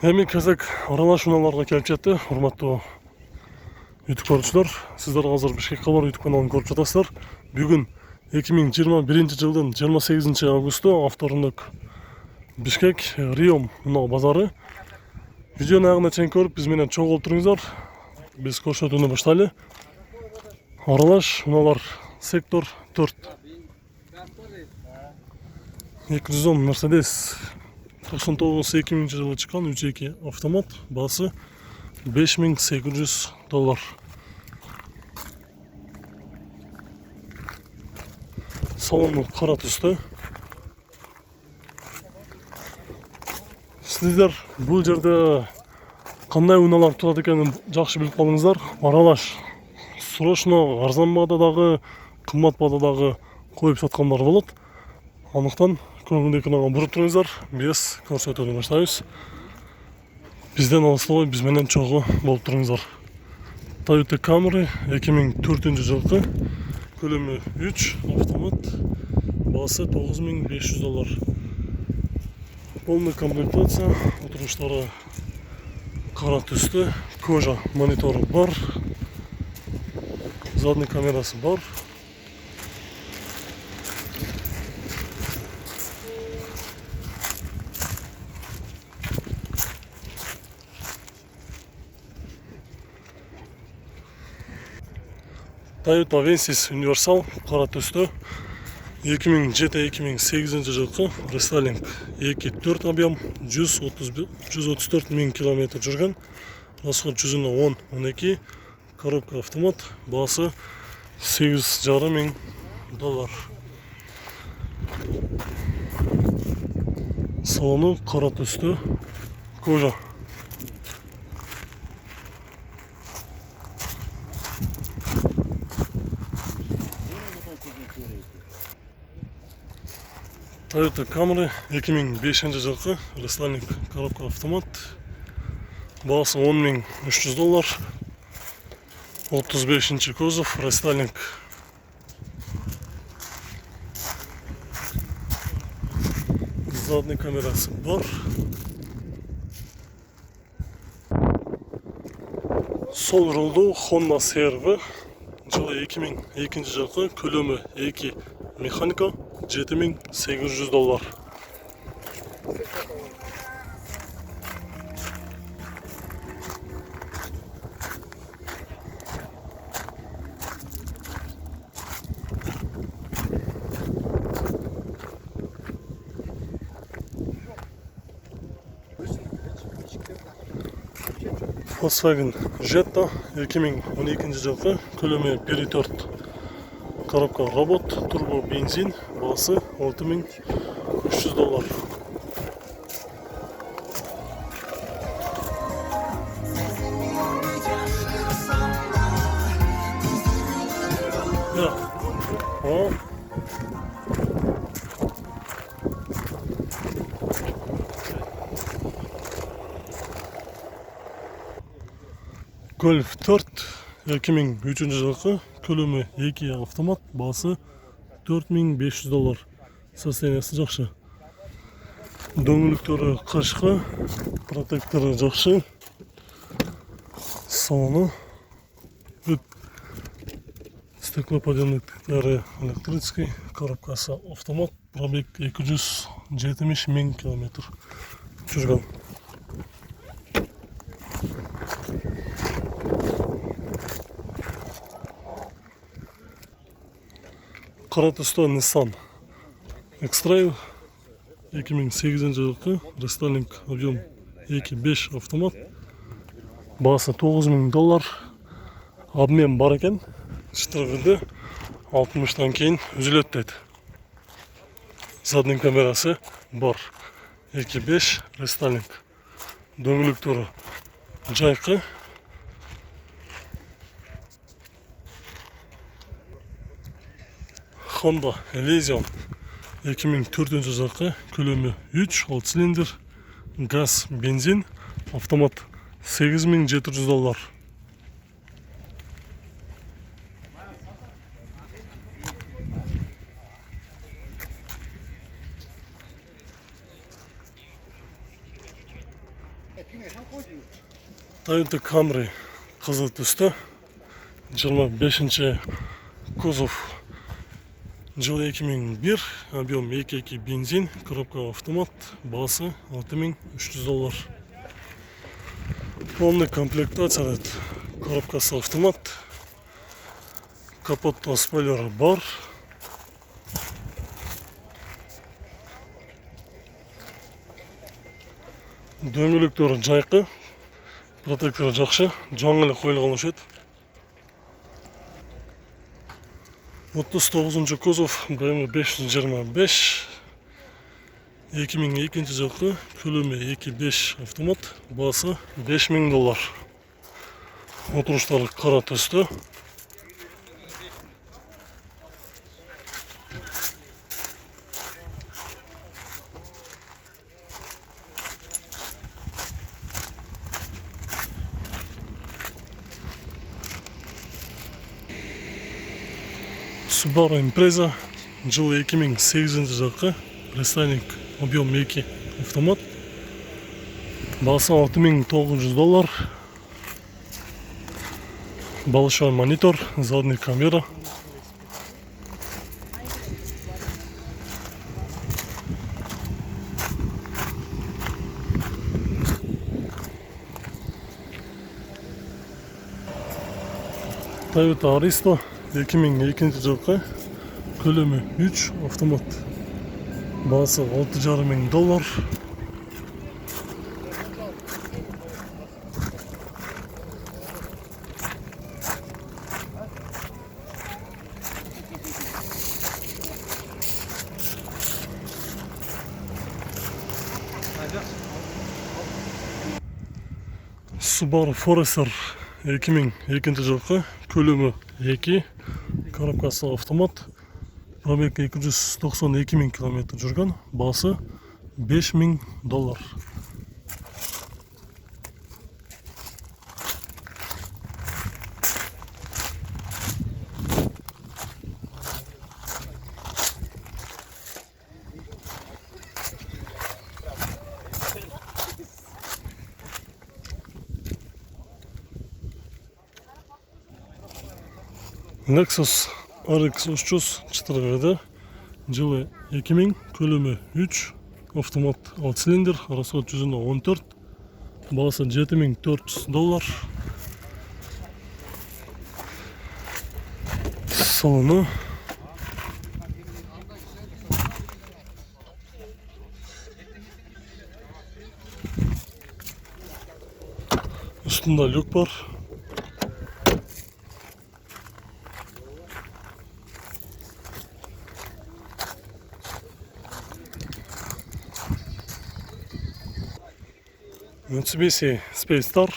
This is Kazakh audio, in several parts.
Эми кезек аралаш унааларга келип жетти. Урматтуу YouTube көрүүчүлөр, сиздер азыр Бишкек кабар YouTube каналын көрүп жатасыздар. Бүгүн 2021 жылдын 28 августу авторунок Бишкек Риом унаа базары. Видеону аягына чейин көрүп, биз менен чогуу туруңуздар. Биз көрсөтүүнү баштайлы. Аралаш унаалар сектор 4. 210 Mercedes 99-2000 жылы чыккан 3.2 автомат, баасы $5800. Салону кара түстө. Сиздер бул жерде кандай унаалар турат экенин жакшы билип калыңыздар. Аралаш срочно арзан баадагы, кымбат баадагы коюп саткандар болот. Анықтан көңүлдүү экранга буруп туруңуздар. Биз көрсөтүүнү баштайбыз. Бизден алыстабай, биз менен чогуу болуп туруңуздар. Toyota Camry 2004 жылкы, көлөмү 3 автомат, баасы $9500. Полный комплектация, отуруштары кара түстө, кожа монитору бар, задний камерасы бар. Toyota Avensis Universal кара түстө, 2007-2008 жылкы, рестайлинг 2.4 объем, 134 000 км жүргөн, расход 110-12, коробка автомат, баасы $8500. Салону кара түстө, кожа. Toyota Camry 2005 жылкы, рестайлинг коробка автомат, баасы $10.300. 35 кузов, рестайлинг. Задний камерасы бар. Сол жолдуу Honda CR-V, жылы 2002 жылкы, көлөмү 2 механика, $7800. Volkswagen Jetta 2012 жылкы, көлөмү 1.4, коробка робот, турбо бензин, баасы $6300. Golf 4 2003 жылкы, көлөмү 2 автомат, баасы $4500. Состояниясы жакшы. Дөңгөлөктөрү качкы, протектору жакшы. Салону стеклоподъемниктери электрический, коробкасы автомат, пробег 270 000 км жүргөн. Кара түстө Nissan X-Trail 2008 жылкы, рестайлинг объем 2.5 автомат, баасы $9000. Обмен бар экен, штрафыды 60-тан кейін үзүлөт дейт. Задний камерасы бар, 2.5 рестайлинг. Дөңгөлөктөрү жайкы. Honda Elysion 2004 жылкы, көлөмү 3, 6 цилиндр, газ, бензин, автомат, $8700. Toyota Camry қызыл түсті. 25 кузов. Жыл 2001, объем 2.2 бензин, коробка автомат, бағасы $6300. Полный комплектация, коробкасы автомат, капотта спойлер бар. Дөңгелектері жайқы, протектор жақсы, жаңылы қойылған өшеді. 39 кузов BMW 525, 2002 жылғы, көлемі 2.5 автомат, басы $5000. Отырыштары қара түсті. Subaru Impreza, жылы 2008 жылғы, рестайлинг, объем 2 автомат, бағасы $6900. Большой монитор, задний камера. Toyota Aristo 2002 жылғы, көлемі 3 автомат, бағасы $6500. Subaru Forester 2002 жылғы, көлемі 2, коробкасы автомат, пробег 292 000 км жүрген, басы $5000. Lexus RX 300 4 жылы 2000, көлемі 3, автомат 6 цилиндр, расход 114, бағасы $7400. Салоны үстінде люк бар. Mitsubishi Space Star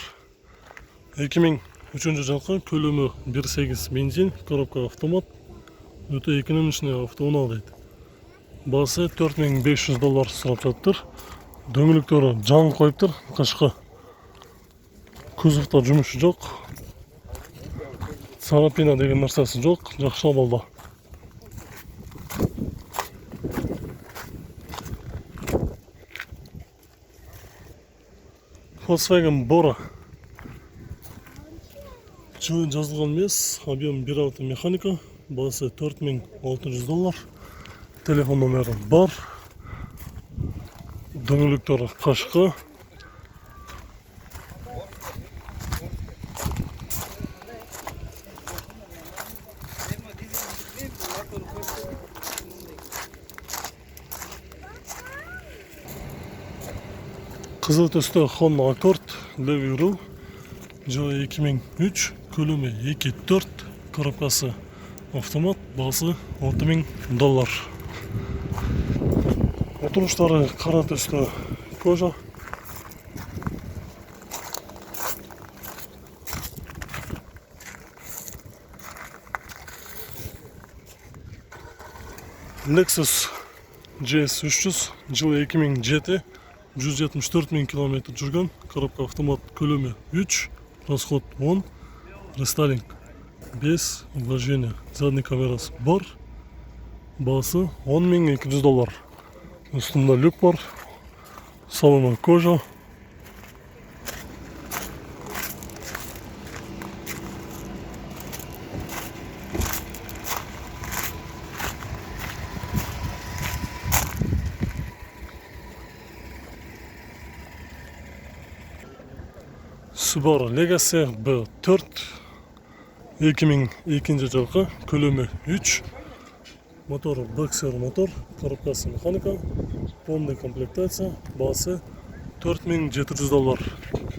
2003 жылғы, көлемі 1.8 бензин, коробка автомат, өте экономичный автоунаа дейді. Басы $4500 сұрап жатыр. Дөңгелектері жаң қойыптыр, қашқы. Кузовта жұмысы жоқ. Царапина деген нәрсесі жоқ, жақсы болды. Volkswagen Bora. Жылы жазылған емес, объем 1 авто механика, бағасы $4600. Телефон номері бар. Дөңгелектері қашқы. Қызыл түсті Honda Accord Levy Rule, жылы 2003, көлемі 2.4, коробкасы автомат, бағасы $6000. Отырыштары қара түсті кожа. Lexus GS 300, жылы 2007, 174 000 км жүрген, коробка автомат, көлемі 3, расход 10, рестайлинг 5, вложение, задний камерасы бар, бағасы $10200. Үстінде люк бар, салоны кожа. Subaru Legacy B4 2002 жылғы, көлемі 3, моторы боксер мотор, коробкасы механика, полный комплектация, басы $4700.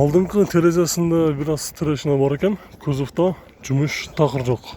Алдыңғы терезесінде біраз тірешіне бар екен, кузовта жұмыш тақыр жоқ.